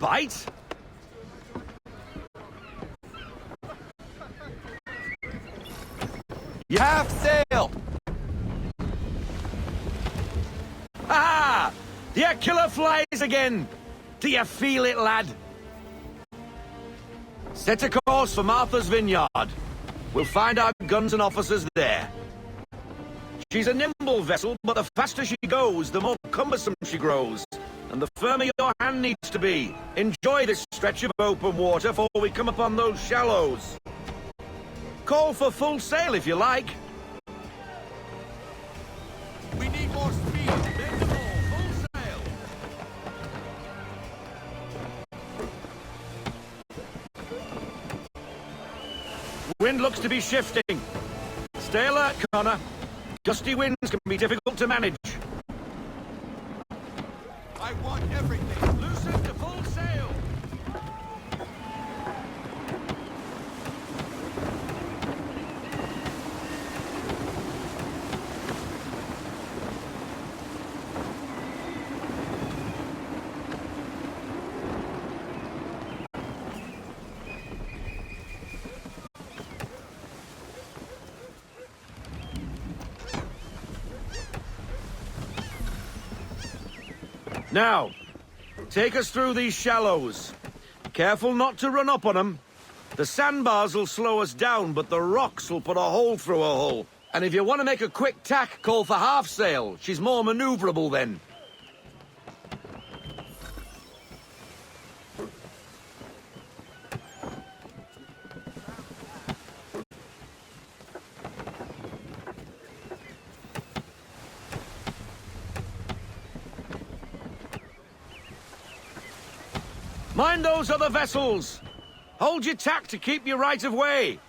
bite? You half sail! Ah! The killer flies again! Do you feel it, lad? Set a course for Martha's Vineyard. We'll find our guns and officers there. She's a nimble vessel, but the faster she goes, the more cumbersome she grows. And the firmer your hand needs to be. Enjoy this stretch of open water before we come upon those shallows. Call for full sail if you like. We need more speed. Bend them all. Full sail. Wind looks to be shifting. Stay alert, Connor. Gusty winds can be difficult to manage. I want everything. Loosen to full sail. Now, take us through these shallows. Careful not to run up on them. The sandbars will slow us down, but the rocks will put a hole through a hull. And if you want to make a quick tack, call for half sail. She's more maneuverable then. Mind those other vessels! Hold your tack to keep your right of way!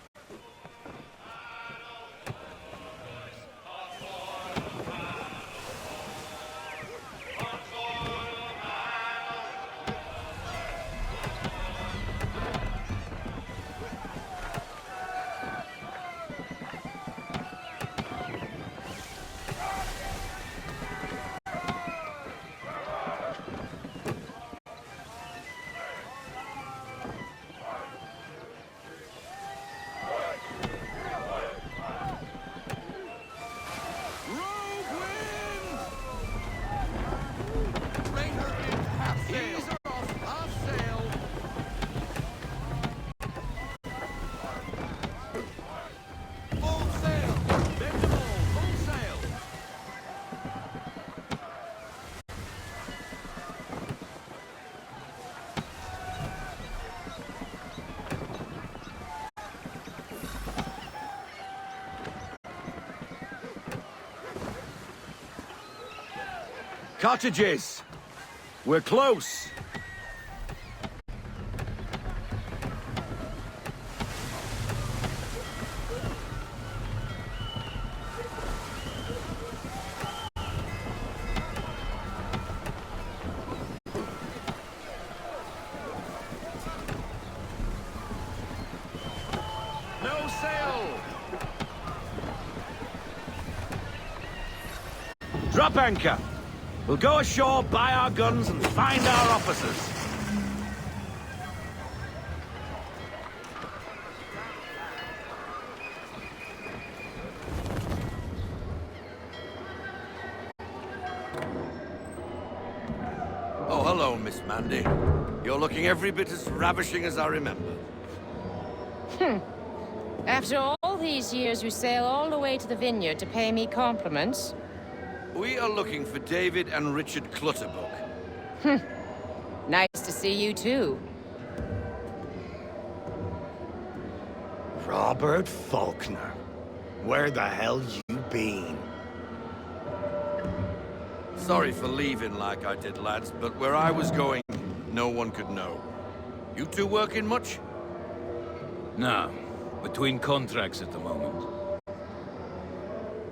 Cottages! We're close! No sail! Drop anchor! We'll go ashore, buy our guns, and find our officers. Oh, hello, Miss Mandy. You're looking every bit as ravishing as I remember. After all these years, you sail all the way to the vineyard to pay me compliments? We are looking for David and Richard Clutterbuck. Nice to see you, too. Robert Faulkner. Where the hell you been? Sorry for leaving like I did, lads, but where I was going, no one could know. You two working much? No. Between contracts at the moment.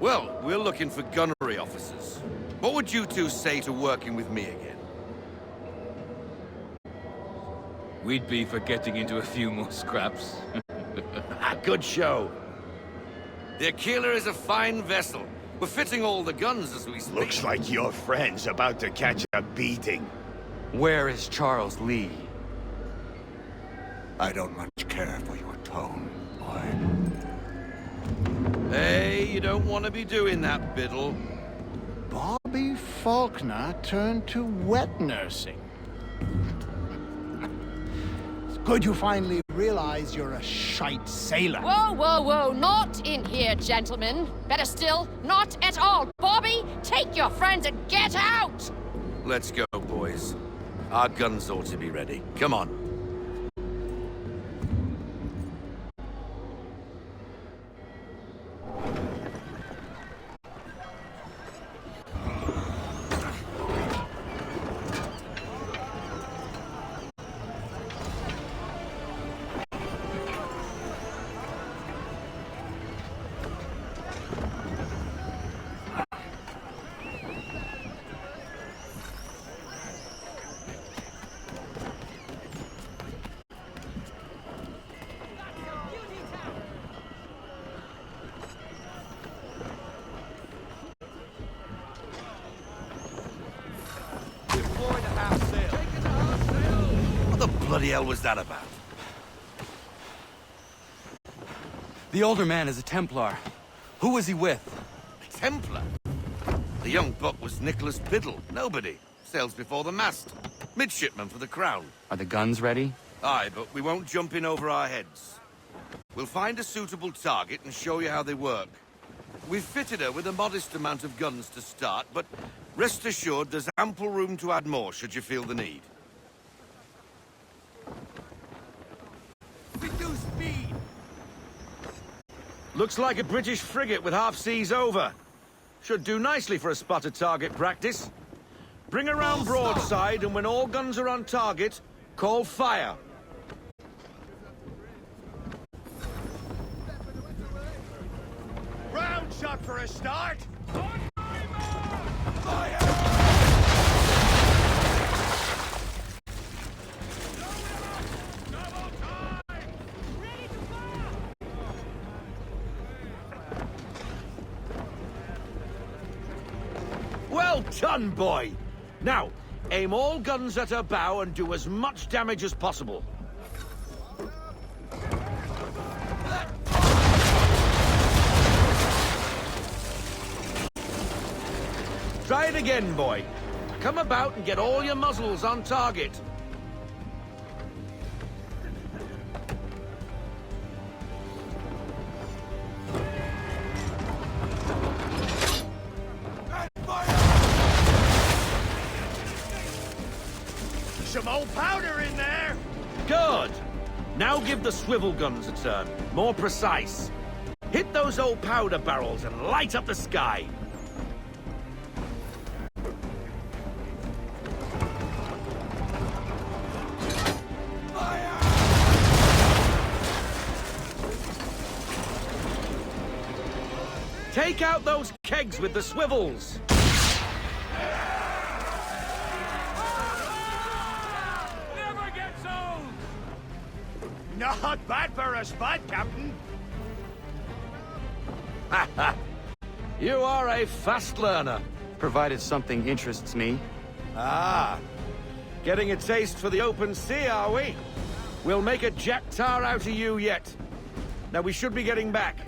Well, we're looking for gunnery officers. What would you two say to working with me again? We'd be for getting into a few more scraps. A good show. The Aquila is a fine vessel. We're fitting all the guns as we speak. Looks like your friend's about to catch a beating. Where is Charles Lee? I don't much care for your tone, boy. Hey, you don't want to be doing that, Biddle. Bobby Faulkner turned to wet nursing. It's good you finally realize you're a shite sailor. Whoa, whoa, whoa, not in here, gentlemen. Better still, not at all. Bobby, take your friends and get out! Let's go, boys. Our guns ought to be ready. Come on. What the bloody hell was that about? The older man is a Templar. Who was he with? A Templar? The young buck was Nicholas Biddle. Nobody. Sails before the mast. Midshipman for the Crown. Are the guns ready? Aye, but we won't jump in over our heads. We'll find a suitable target and show you how they work. We've fitted her with a modest amount of guns to start, but rest assured there's ample room to add more should you feel the need. Reduce speed! Looks like a British frigate with half seas over. Should do nicely for a spotted target practice. Bring around broadside, and when all guns are on target, call fire. Round shot for a start! Well done, boy! Now, aim all guns at her bow and do as much damage as possible. Try it again, boy. Come about and get all your muzzles on target. Some old powder in there! Good! Now give the swivel guns a turn. More precise. Hit those old powder barrels and light up the sky. Take out those kegs with the swivels! Never gets old! Not bad for a spot, Captain. You are a fast learner. Provided something interests me. Ah, getting a taste for the open sea, are we? We'll make a jack tar out of you yet. Now we should be getting back.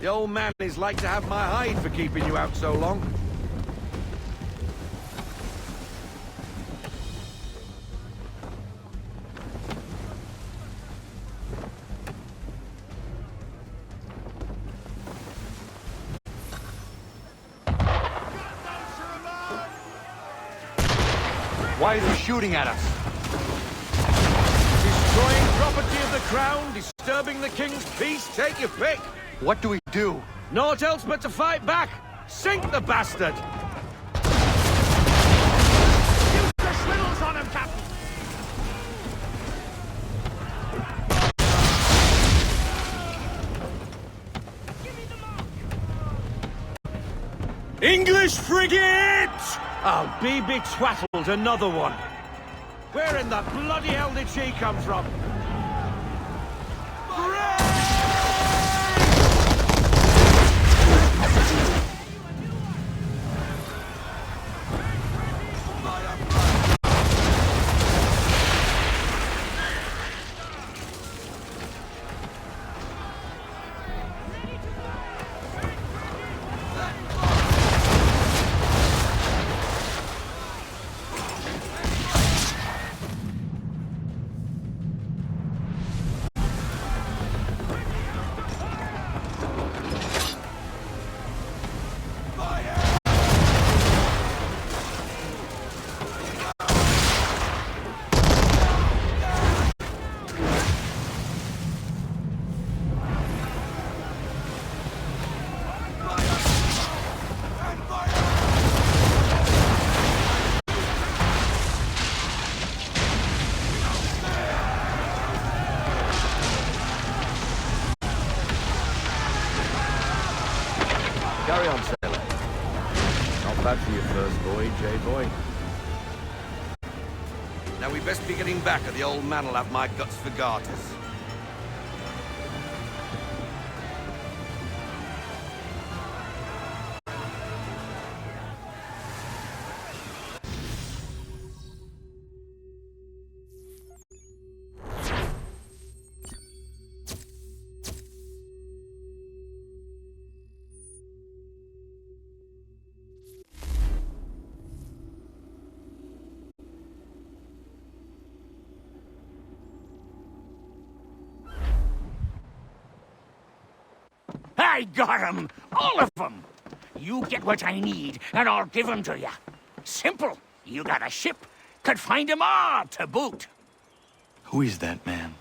The old man is like to have my hide for keeping you out so long. Why is he shooting at us? Destroying property of the crown, disturbing the king's peace, take your pick. What do we do? Naught else but to fight back. Sink the bastard! Use the swivels on him, Captain! English frigate! I'll be betwaffled, another one. Where in the bloody hell did she come from? glad for your first voyage, eh, boy? Now we best be getting back, or the old man'll have my guts for garters. I got 'em! All of them! You get what I need, and I'll give 'em to you. Simple. You got a ship. Could find 'em all to boot. Who is that man?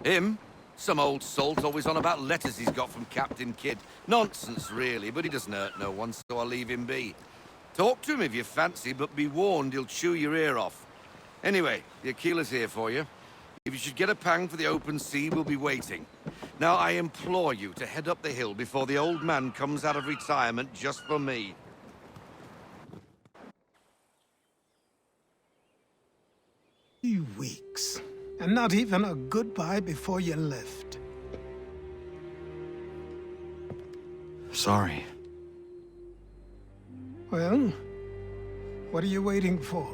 Him? Some old salt always on about letters he's got from Captain Kidd. Nonsense, really, but he doesn't hurt no one, so I'll leave him be. Talk to him if you fancy, but be warned he'll chew your ear off. Anyway, the Aquila's here for you. If you should get a pang for the open sea, we'll be waiting. Now, I implore you to head up the hill before the old man comes out of retirement just for me. 3 weeks, and not even a goodbye before you left. Sorry. Well, what are you waiting for?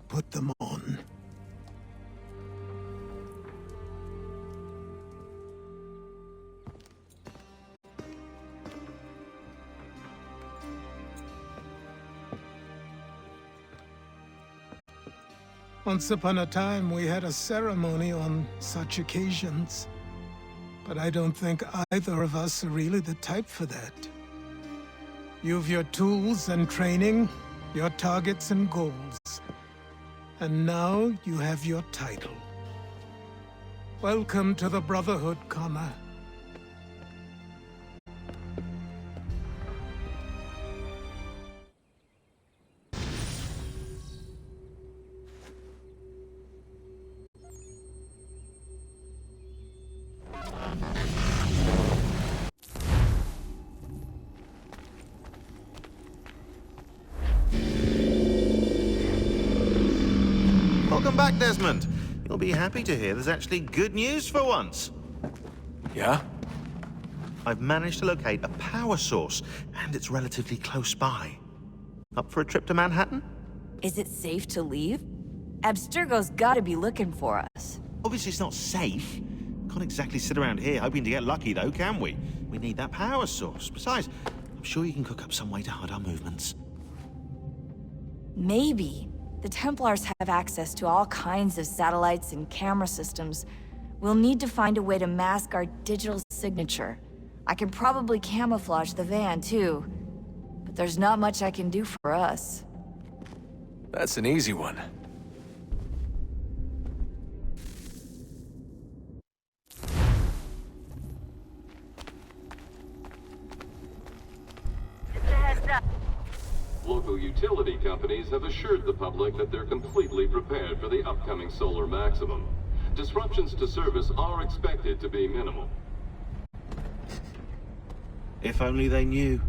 Put them on. Once upon a time, we had a ceremony on such occasions. But I don't think either of us are really the type for that. You've your tools and training, your targets and goals. And now you have your title. Welcome to the Brotherhood, Connor. Welcome back, Desmond. You'll be happy to hear there's actually good news for once. Yeah? I've managed to locate a power source, and it's relatively close by. Up for a trip to Manhattan? Is it safe to leave? Abstergo's gotta be looking for us. Obviously it's not safe. Can't exactly sit around here hoping to get lucky, though, can we? We need that power source. Besides, I'm sure you can cook up some way to hide our movements. Maybe. The Templars have access to all kinds of satellites and camera systems. We'll need to find a way to mask our digital signature. I can probably camouflage the van, too. But there's not much I can do for us. That's an easy one. Local utility companies have assured the public that they're completely prepared for the upcoming solar maximum. Disruptions to service are expected to be minimal. If only they knew.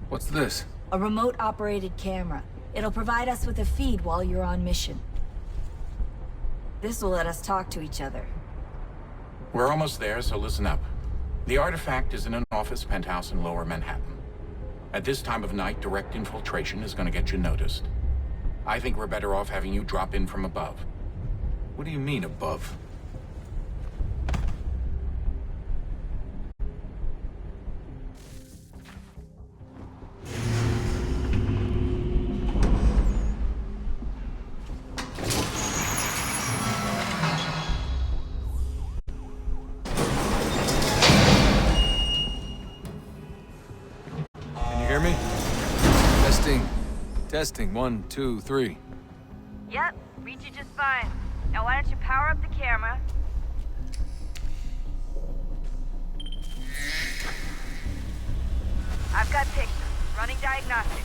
What's this? A remote-operated camera. It'll provide us with a feed while you're on mission. This will let us talk to each other. We're almost there, so listen up. The artifact is in an office penthouse in Lower Manhattan. At this time of night, direct infiltration is going to get you noticed. I think we're better off having you drop in from above. What do you mean, above? Testing, 1, 2, 3. Yep, read you just fine. Now why don't you power up the camera? I've got pictures. Running diagnostics.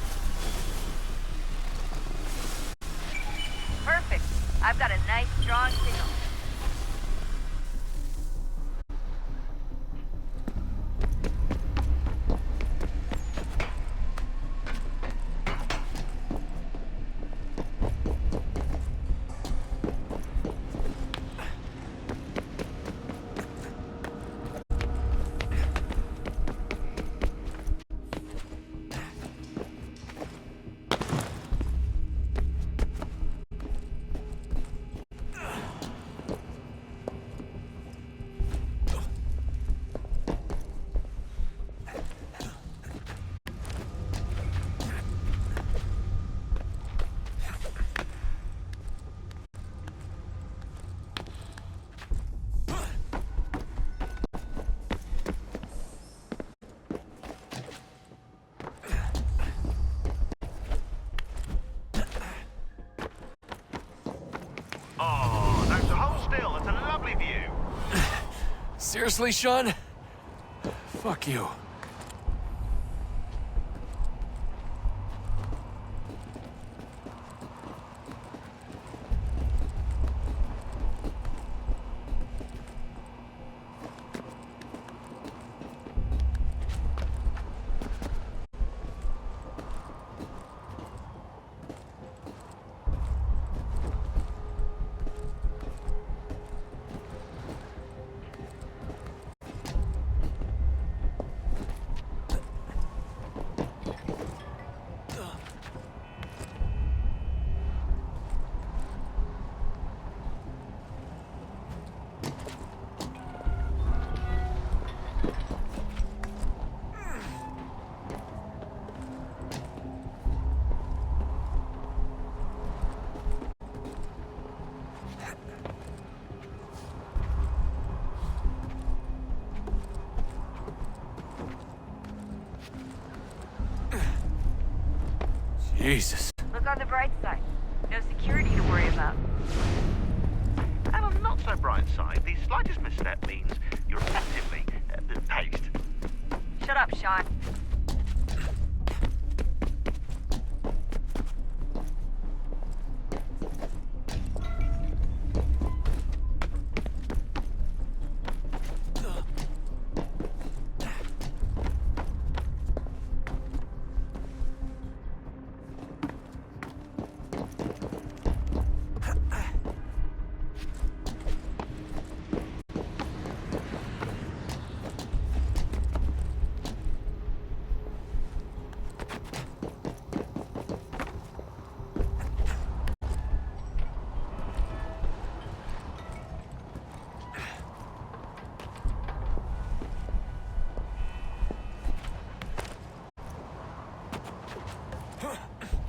Seriously, Sean? Fuck you. Jesus. Look on the bright side. No security to worry about. And on the not so bright side, the slightest misstep means you're effectively paced. Shut up, Sean.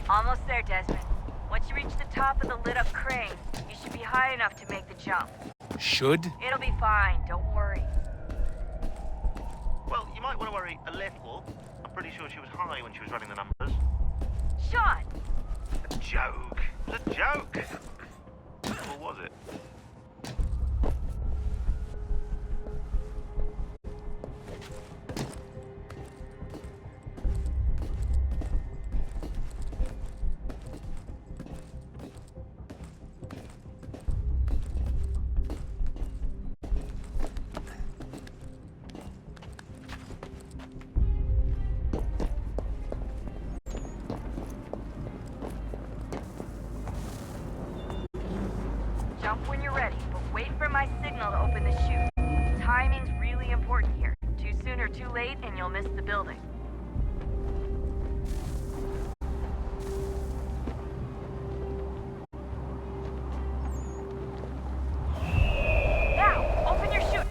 Almost there, Desmond. Once you reach the top of the lit-up crane, you should be high enough to make the jump. Should? It'll be fine, don't worry. Well, you might want to worry a little. I'm pretty sure she was high when she was running the numbers. Sean! A joke. It was a joke. Or was it? Jump when you're ready, but wait for my signal to open the chute. Timing's really important here. Too soon or too late, and you'll miss the building. Now, open your chute.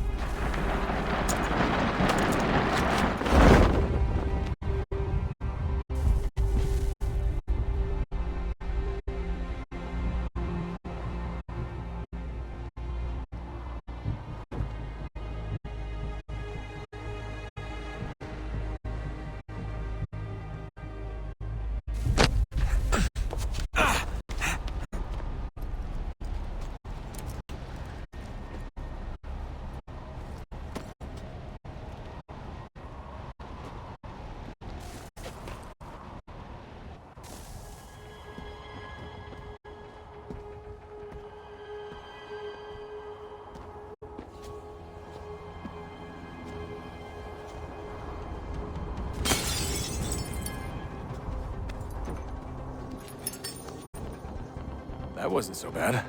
That wasn't so bad.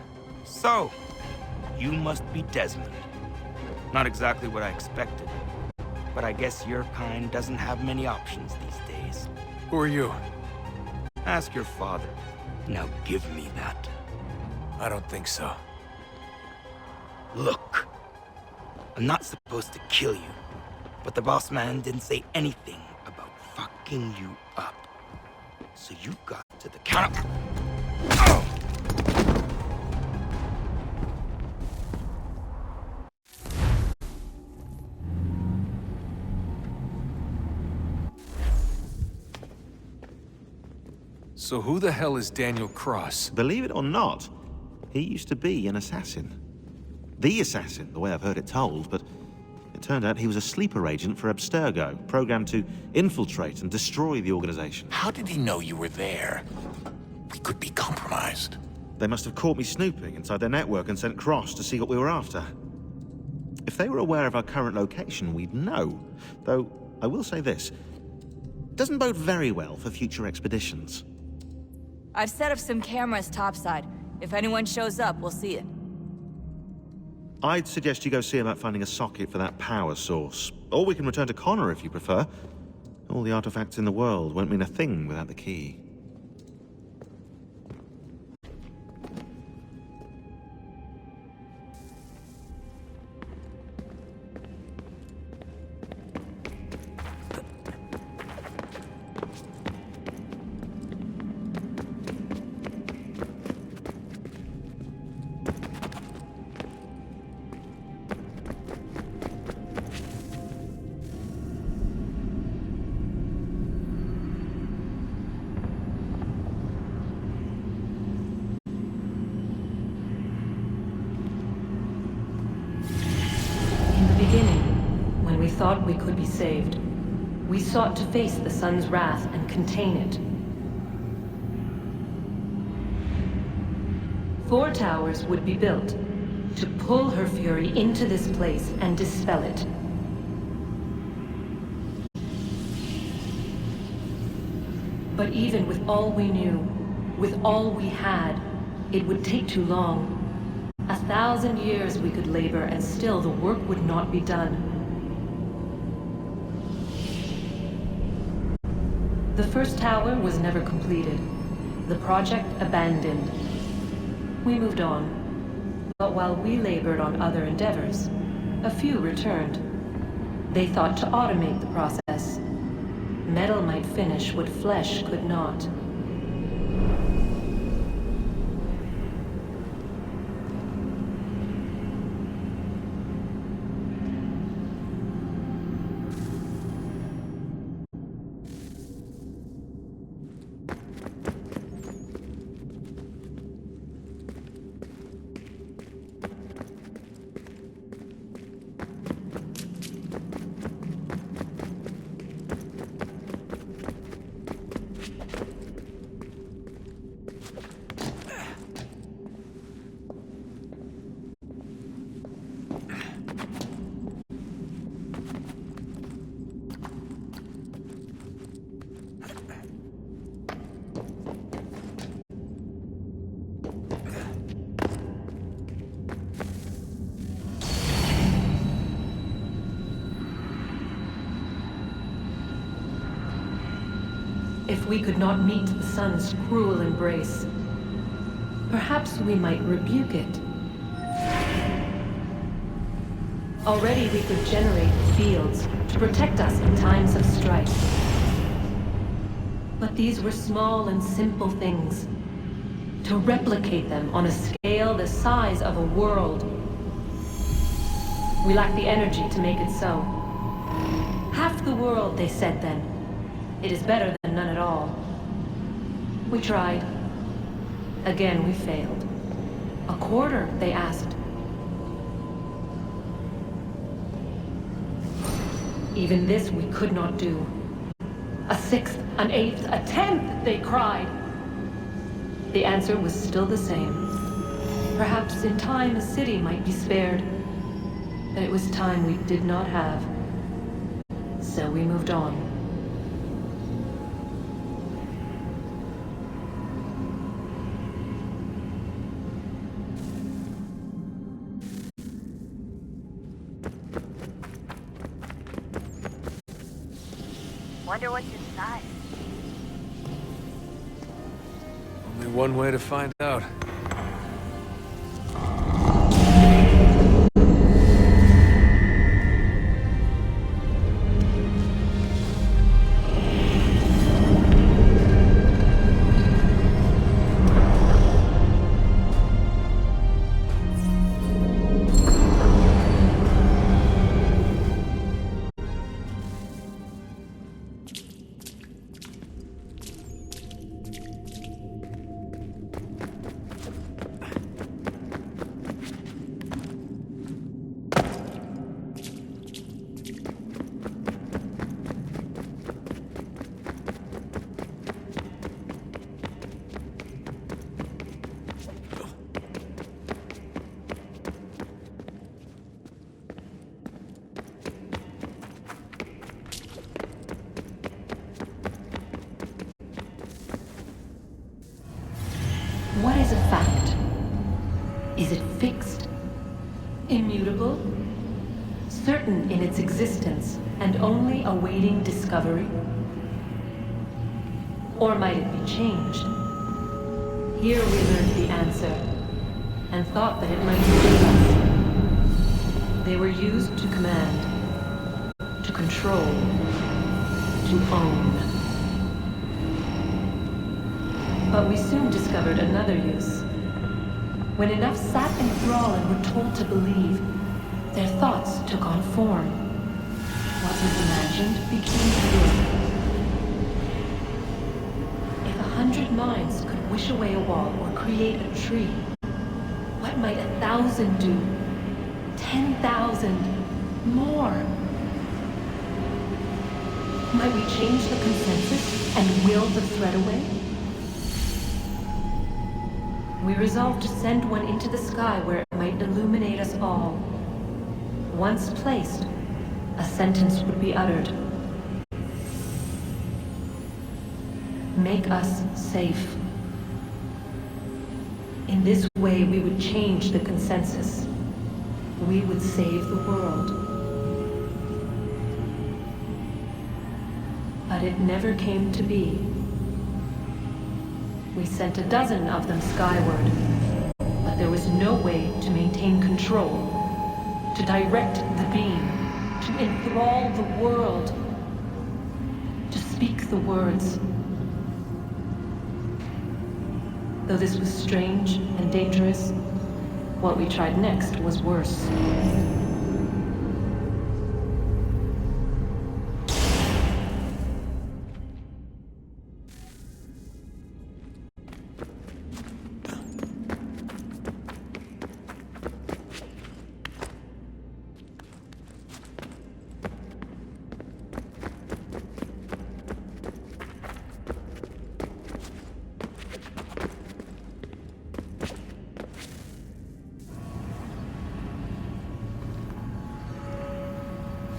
So, you must be Desmond. Not exactly what I expected. But I guess your kind doesn't have many options these days. Who are you? Ask your father. Now give me that. I don't think so. Look. I'm not supposed to kill you. But the boss man didn't say anything about fucking you up. So you got to the counter. So who the hell is Daniel Cross? Believe it or not, he used to be an assassin. The assassin, the way I've heard it told, but Turned out he was a sleeper agent for Abstergo, programmed to infiltrate and destroy the organization. How did he know you were there? We could be compromised. They must have caught me snooping inside their network and sent Cross to see what we were after. If they were aware of our current location, we'd know. Though, I will say this. Doesn't bode very well for future expeditions. I've set up some cameras topside. If anyone shows up, we'll see it. I'd suggest you go see about finding a socket for that power source. Or we can return to Connor if you prefer. All the artifacts in the world won't mean a thing without the key. When we thought we could be saved, we sought to face the sun's wrath and contain it. 4 towers would be built to pull her fury into this place and dispel it. But even with all we knew, with all we had, it would take too long. 1,000 years we could labor and still the work would not be done. The first tower was never completed. The project abandoned. We moved on. But while we labored on other endeavors, a few returned. They thought to automate the process. Metal might finish what flesh could not. If we could not meet the sun's cruel embrace, perhaps we might rebuke it. Already we could generate fields to protect us in times of strife. But these were small and simple things. To replicate them on a scale the size of a world, we lack the energy to make it so. Half the world, they said then. It is better than none at all. We tried. Again, we failed. A quarter, they asked. Even this we could not do. A 6th, an 8th, a 10th, they cried. The answer was still the same. Perhaps in time a city might be spared. But it was time we did not have. So we moved on. Wonder what's inside. Only one way to find out. immutable? Certain in its existence and only awaiting discovery? Or might it be changed? Here we learned the answer, and thought that it might save us. They were used to command, to control, to own. But we soon discovered another use. When enough sat in thrall and were told to believe, their thoughts took on form. What was imagined became true. If 100 minds could wish away a wall or create a tree, what might 1,000 do? 10,000? More? Might we change the consensus and will the threat away? We resolved to send one into the sky where it might illuminate us all. Once placed, a sentence would be uttered. Make us safe. In this way, we would change the consensus. We would save the world. But it never came to be. We sent a dozen of them skyward, but there was no way to maintain control, to direct the beam, to enthrall the world, to speak the words. Though this was strange and dangerous, what we tried next was worse.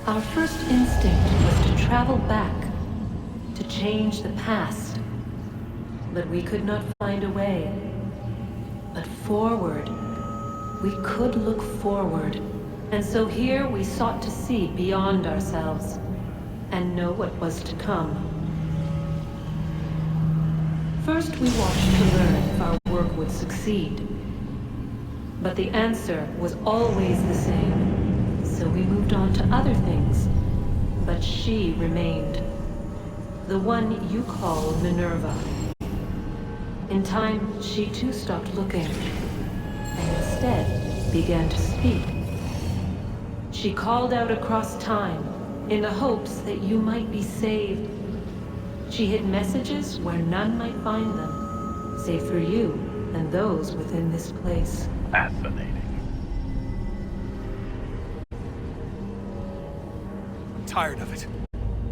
Our first instinct was to travel back, to change the past. But we could not find a way. But forward, we could look forward. And so here we sought to see beyond ourselves, and know what was to come. First we watched to learn if our work would succeed. But the answer was always the same. So we moved on to other things, but she remained. The one you call Minerva. In time, she too stopped looking, and instead began to speak. She called out across time, in the hopes that you might be saved. She hid messages where none might find them, save for you and those within this place. Fascinating. Tired of it.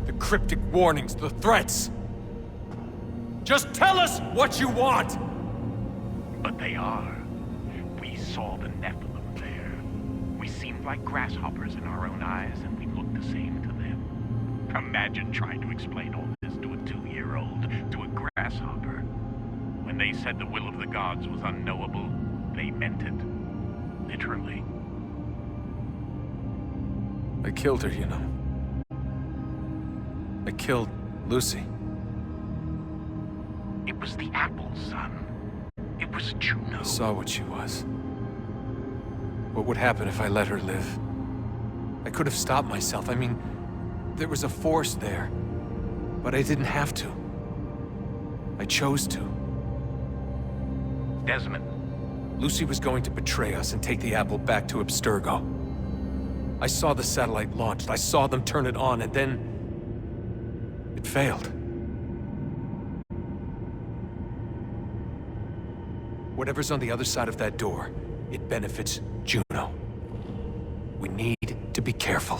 The cryptic warnings, the threats. Just tell us what you want! But they are. We saw the Nephilim there. We seemed like grasshoppers in our own eyes, and we looked the same to them. Imagine trying to explain all this to a 2-year-old, to a grasshopper. When they said the will of the gods was unknowable, they meant it. Literally. I killed her, you know. I killed Lucy. It was the apple, son. It was Juno. I saw what she was. What would happen if I let her live? I could have stopped myself. I mean, there was a force there. But I didn't have to. I chose to. Desmond. Lucy was going to betray us and take the apple back to Abstergo. I saw the satellite launched. I saw them turn it on, and then it failed. Whatever's on the other side of that door, it benefits Juno. We need to be careful.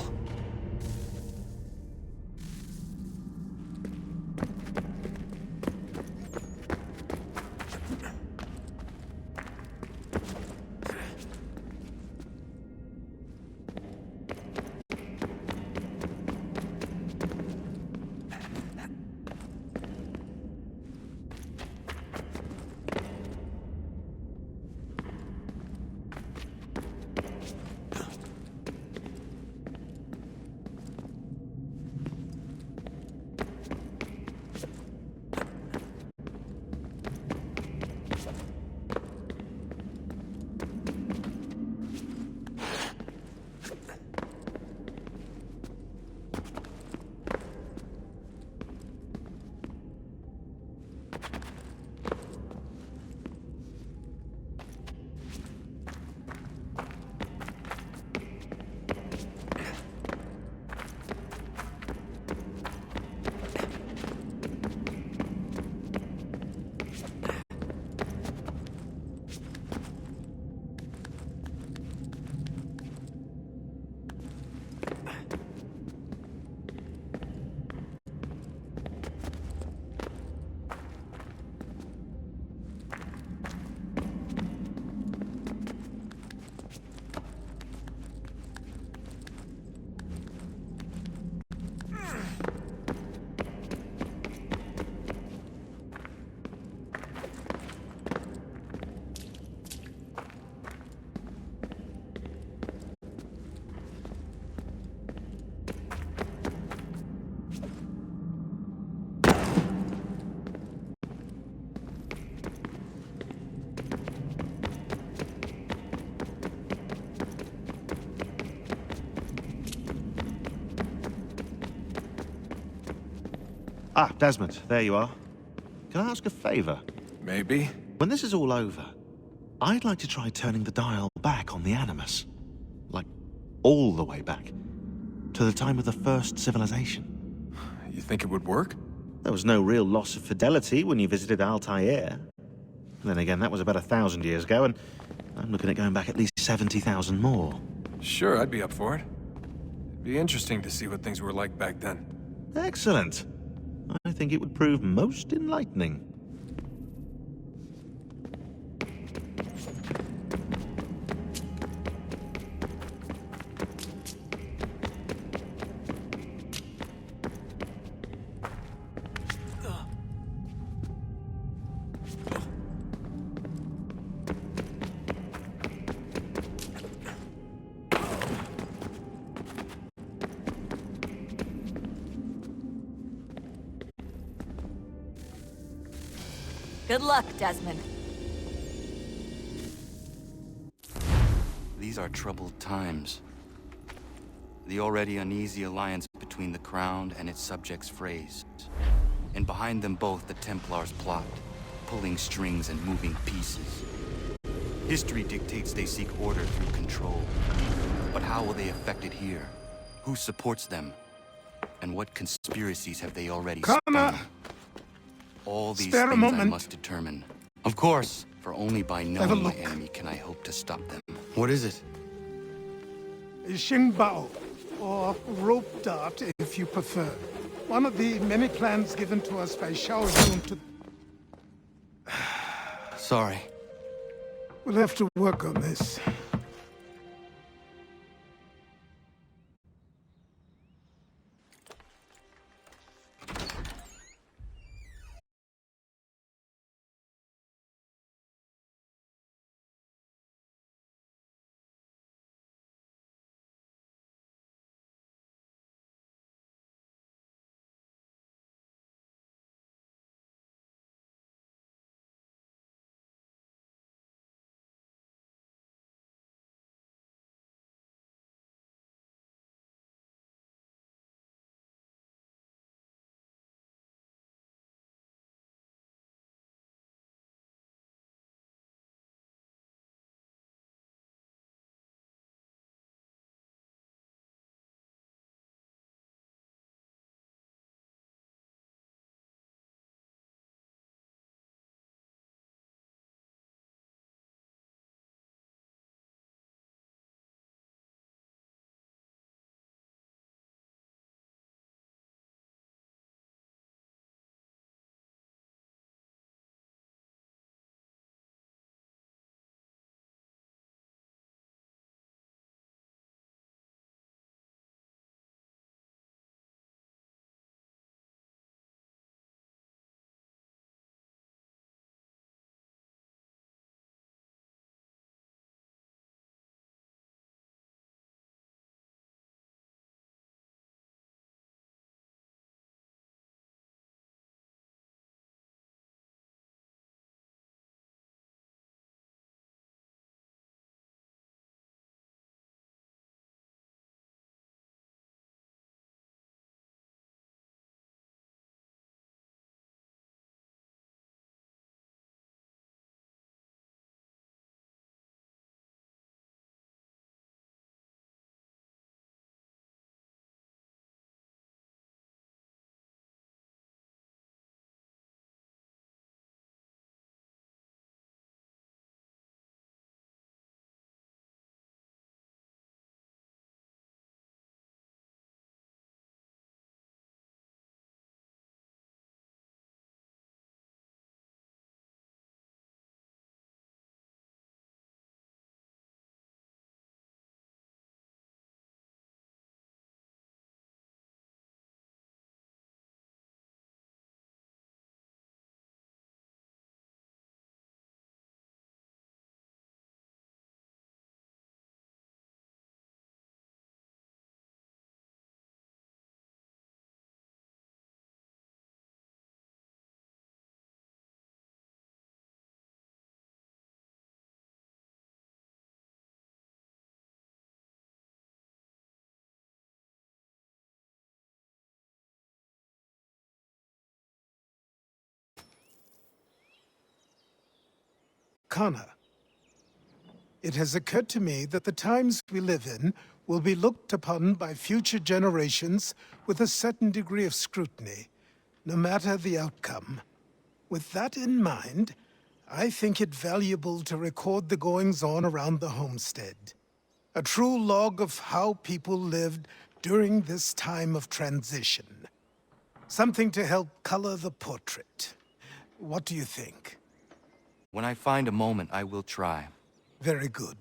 Ah, Desmond, there you are. Can I ask a favor? Maybe. When this is all over, I'd like to try turning the dial back on the Animus. Like, all the way back. To the time of the first civilization. You think it would work? There was no real loss of fidelity when you visited Altair. Then again, that was about 1,000 years ago, and I'm looking at going back at least 70,000 more. Sure, I'd be up for it. It'd be interesting to see what things were like back then. Excellent. I think it would prove most enlightening. Good luck, Desmond. These are troubled times. The already uneasy alliance between the Crown and its subjects frays. And behind them both the Templars plot, pulling strings and moving pieces. History dictates they seek order through control. But how will they affect it here? Who supports them? And what conspiracies have they already spun? All these Spare a things I moment. must determine. Of course, for only by knowing my enemy can I hope to stop them. What is it? Xingbao, or rope dart if you prefer. One of the many plans given to us by Xiao Yun to... Sorry. We'll have to work on this. Arcana. It has occurred to me that the times we live in will be looked upon by future generations with a certain degree of scrutiny, no matter the outcome. With that in mind, I think it valuable to record the goings-on around the homestead. A true log of how people lived during this time of transition. Something to help color the portrait. What do you think? When I find a moment, I will try. Very good.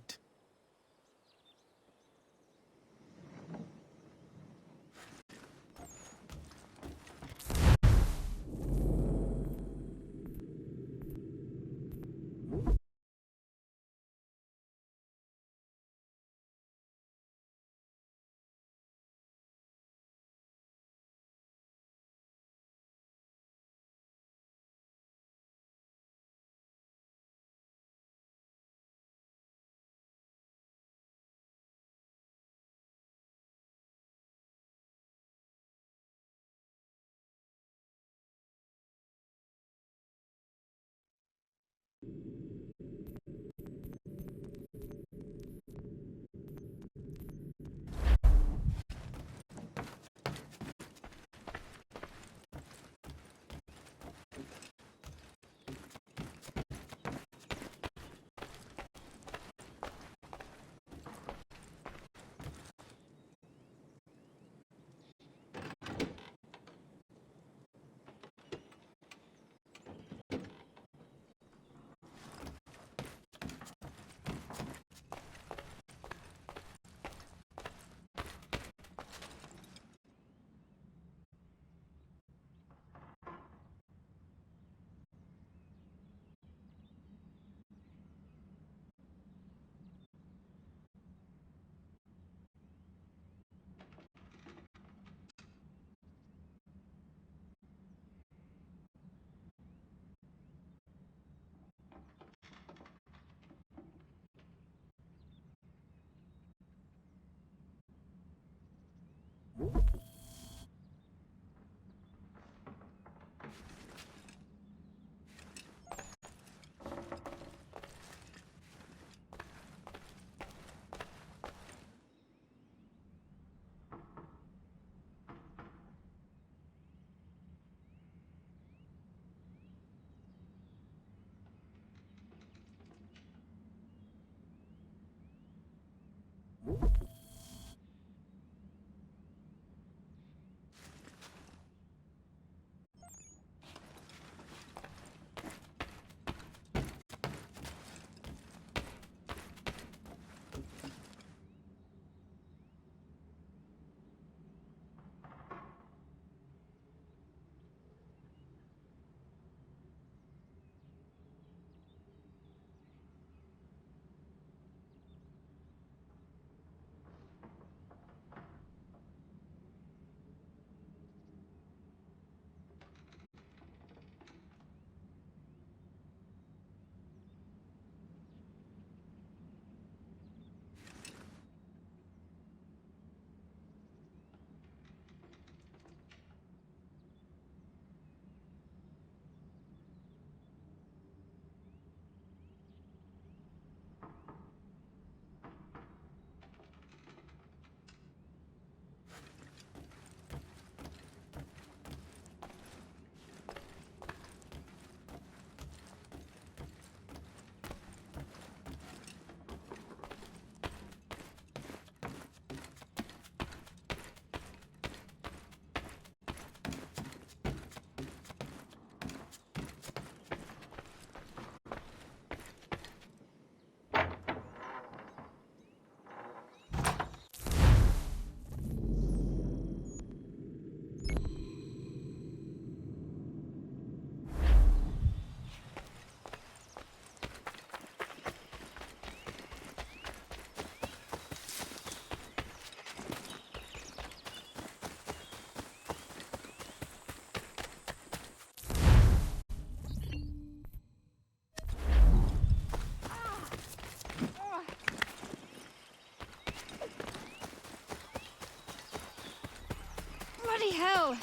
Bloody hell!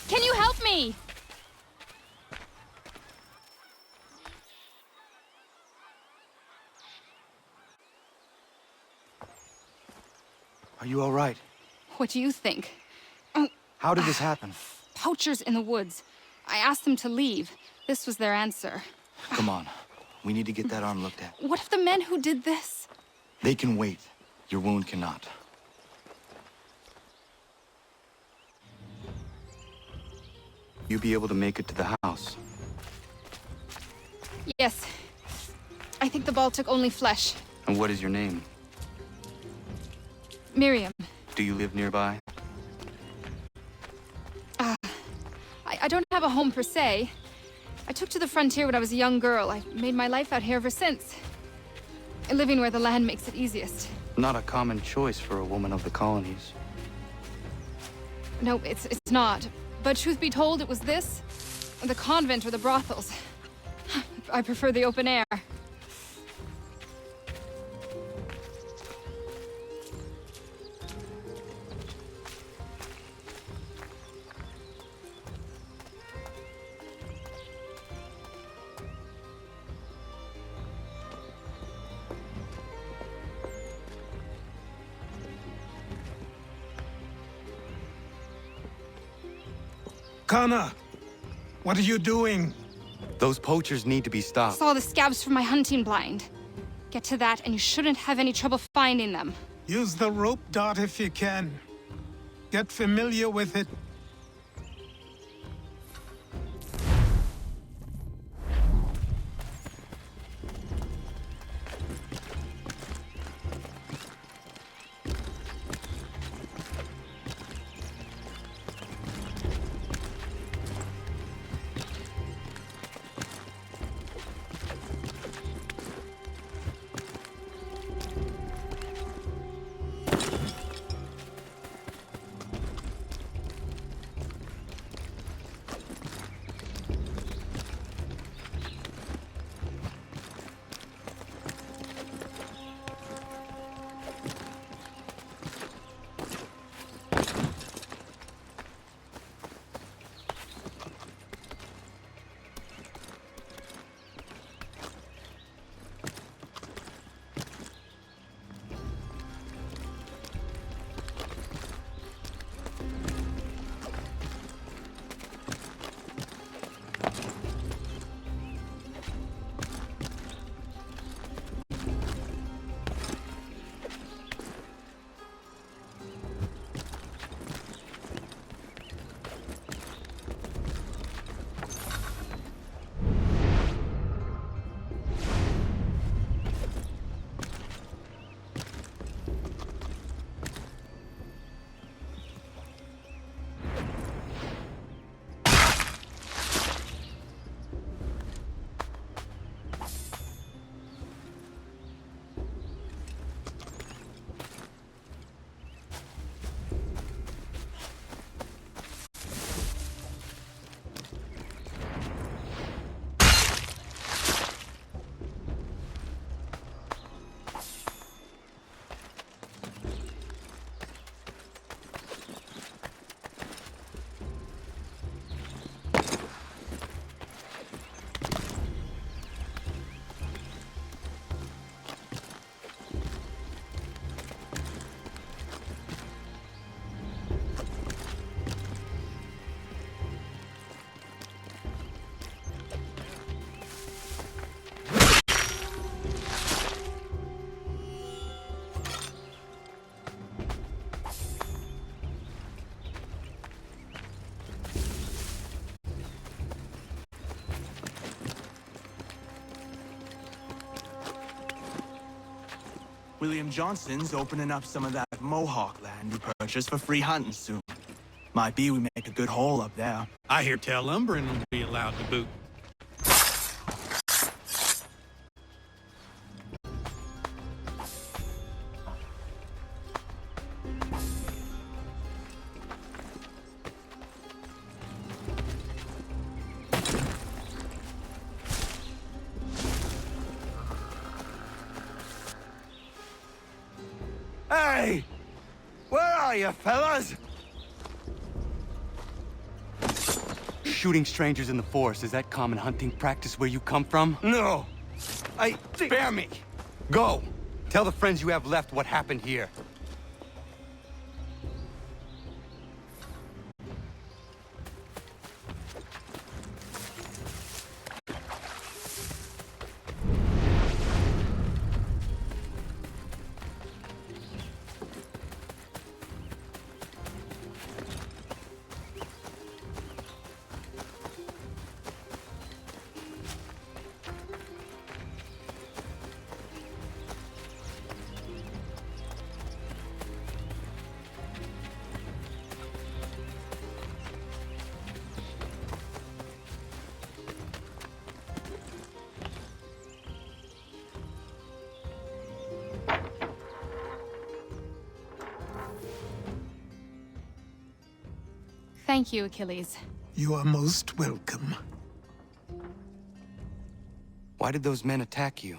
Can you help me? Are you all right? What do you think? How did this happen? Poachers in the woods. I asked them to leave. This was their answer. Come on. We need to get that arm looked at. What if the men who did this? They can wait. Your wound cannot. You be able to make it to the house? Yes. I think the ball took only flesh. And what is your name? Miriam. Do you live nearby? I don't have a home per se. I took to the frontier when I was a young girl. I've made my life out here ever since. Living where the land makes it easiest. Not a common choice for a woman of the colonies. No, it's not. But truth be told, it was this, the convent or the brothels. I prefer the open air. Kana, what are you doing? Those poachers need to be stopped. Saw the scabs from my hunting blind. Get to that, and you shouldn't have any trouble finding them. Use the rope dart if you can. Get familiar with it. William Johnson's opening up some of that Mohawk land you purchased for free hunting soon. Might be we make a good haul up there. I hear tell lumbering will be allowed to boot. Hey! Where are you, fellas? Shooting strangers in the forest, is that common hunting practice where you come from? No. Spare me. Go. Tell the friends you have left what happened here. Thank you, Achilles. You are most welcome. Why did those men attack you?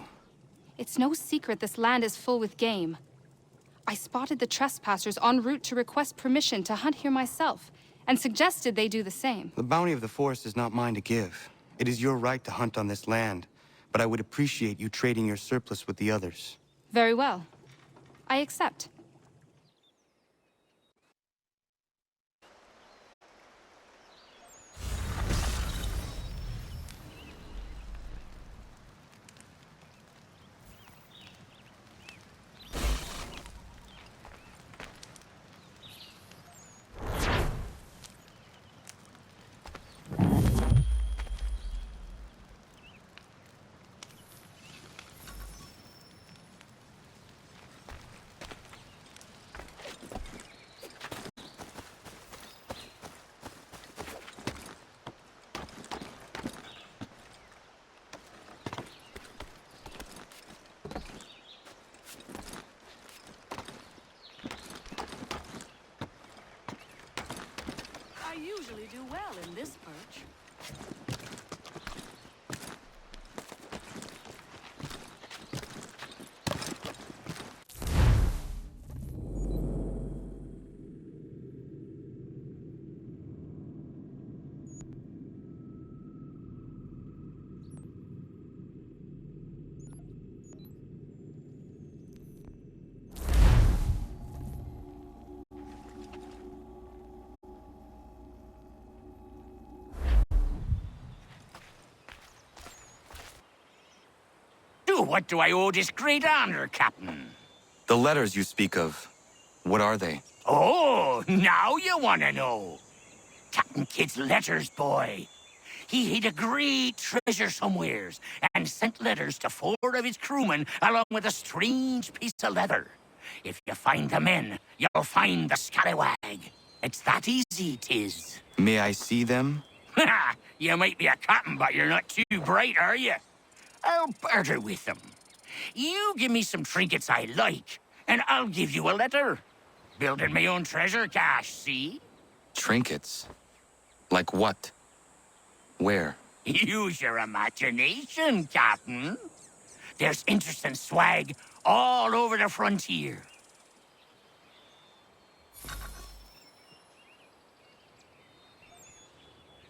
It's no secret this land is full with game. I spotted the trespassers en route to request permission to hunt here myself, and suggested they do the same. The bounty of the forest is not mine to give. It is your right to hunt on this land, but I would appreciate you trading your surplus with the others. Very well. I accept. I usually do well in this perch. What do I owe this great honor, Captain? The letters you speak of, what are they? Oh, now you want to know. Captain Kidd's letters, boy. He hid a great treasure somewheres and sent letters to 4 of his crewmen along with a strange piece of leather. If you find the men, you'll find the scallywag. It's that easy, 'tis. May I see them? You might be a captain, but you're not too bright, are you? I'll barter with them. You give me some trinkets I like, and I'll give you a letter. Building my own treasure cache, see? Trinkets? Like what? Where? Use your imagination, Captain. There's interesting swag all over the frontier.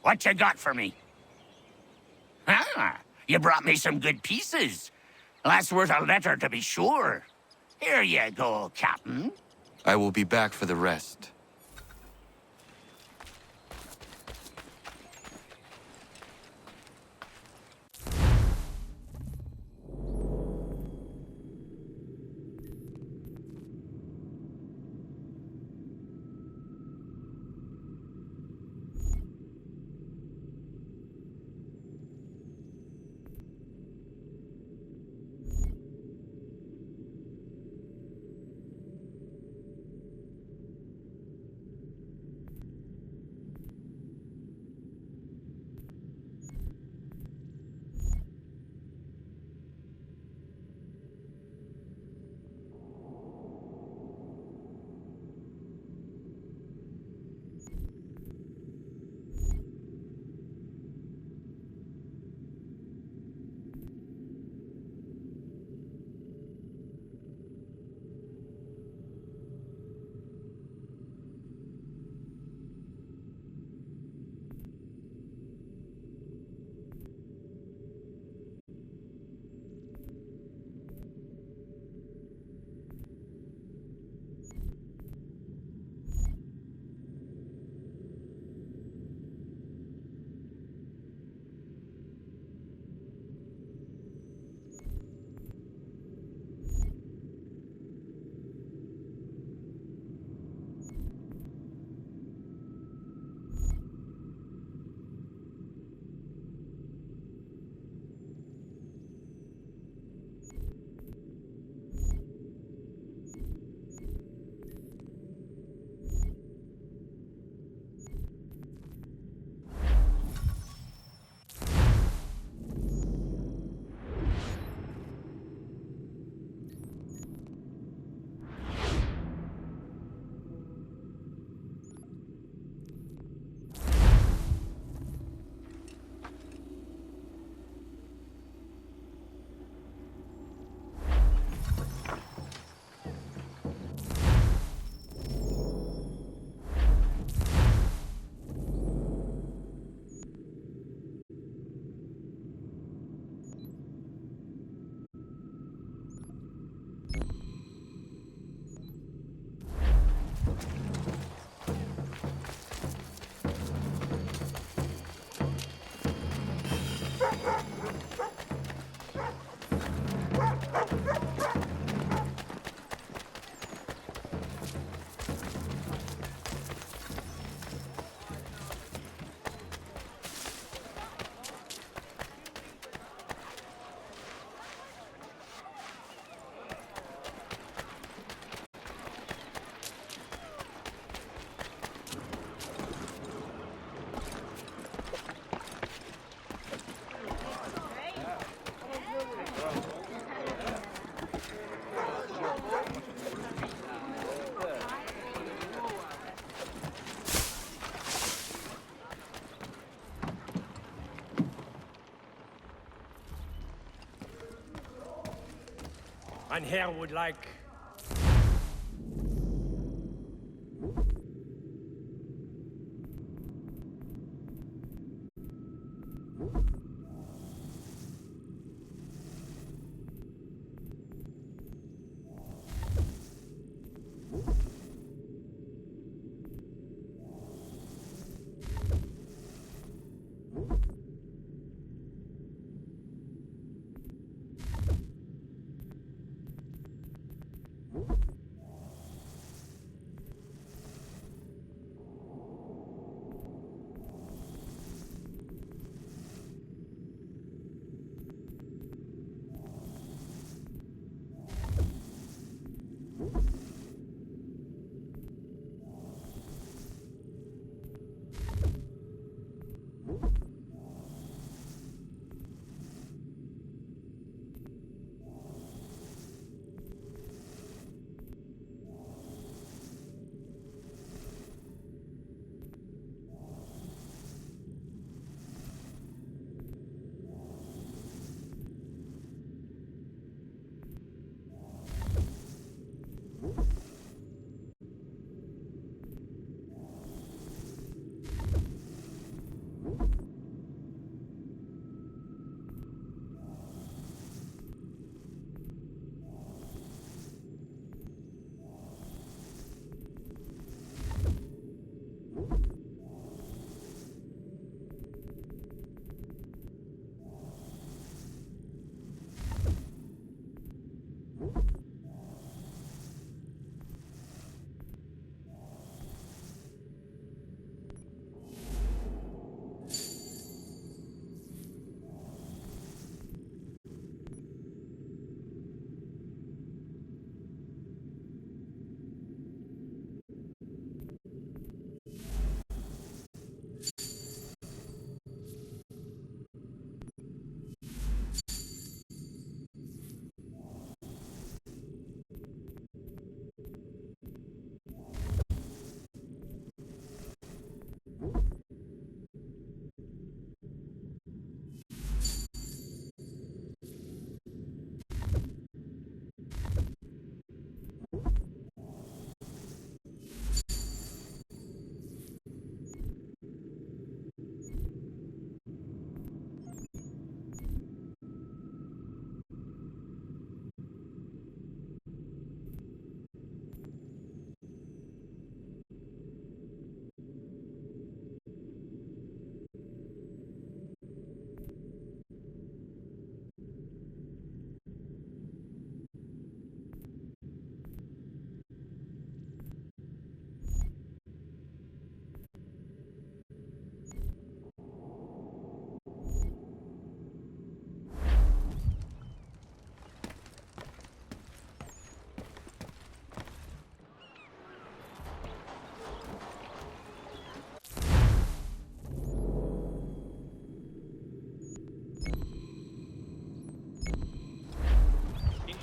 What you got for me? Ah, you brought me some good pieces. That's worth a letter to be sure. Here you go, Captain. I will be back for the rest. Ein Herr would like...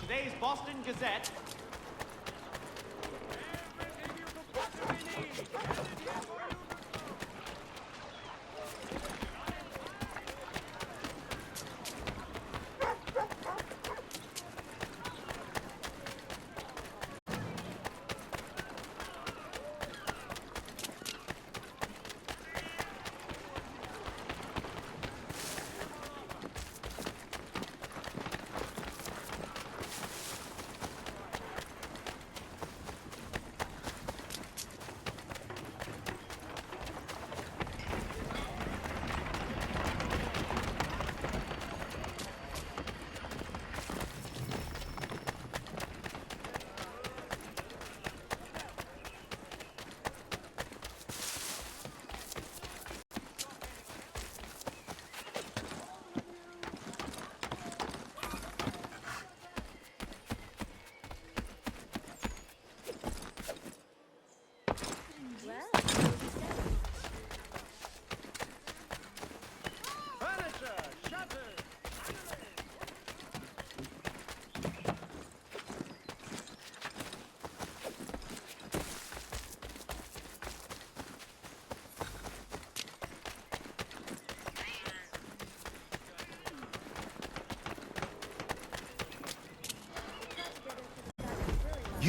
Today's Boston Gazette.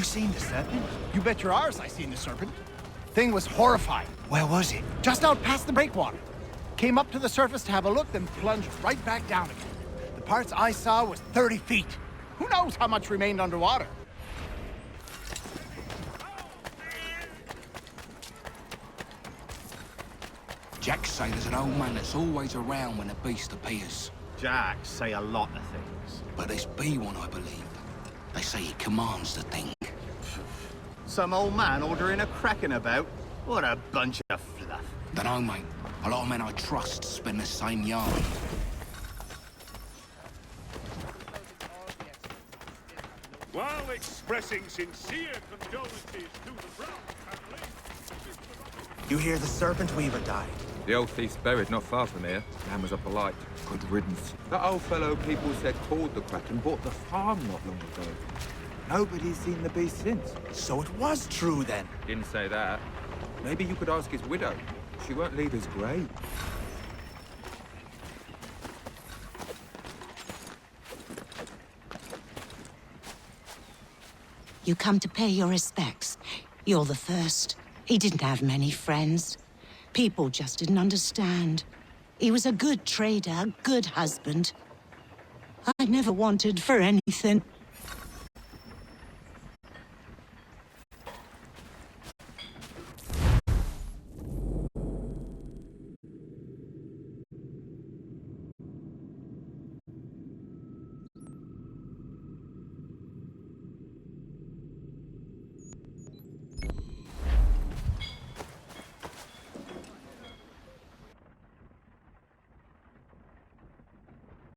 You seen the serpent? You bet your arse I seen the serpent. Thing was horrifying. Where was it? Just out past the breakwater. Came up to the surface to have a look, then plunged right back down again. The parts I saw was 30 feet. Who knows how much remained underwater? Jack say there's an old man that's always around when the beast appears. Jack say a lot of things. But this be one, I believe. They say he commands the thing. Some old man ordering a kraken about? What a bunch of fluff. Dunno, mate. A lot of men I trust spin the same yarn. While expressing sincere condolences to the Brown family... You hear the Serpent Weaver died? The old thief's buried not far from here. Man was up a light. Good riddance. That old fellow people said called the Kraken bought the farm not long ago. Nobody's seen the beast since. So it was true then? Didn't say that. Maybe you could ask his widow. She won't leave his grave. You come to pay your respects. You're the first. He didn't have many friends. People just didn't understand. He was a good trader, a good husband. I never wanted for anything.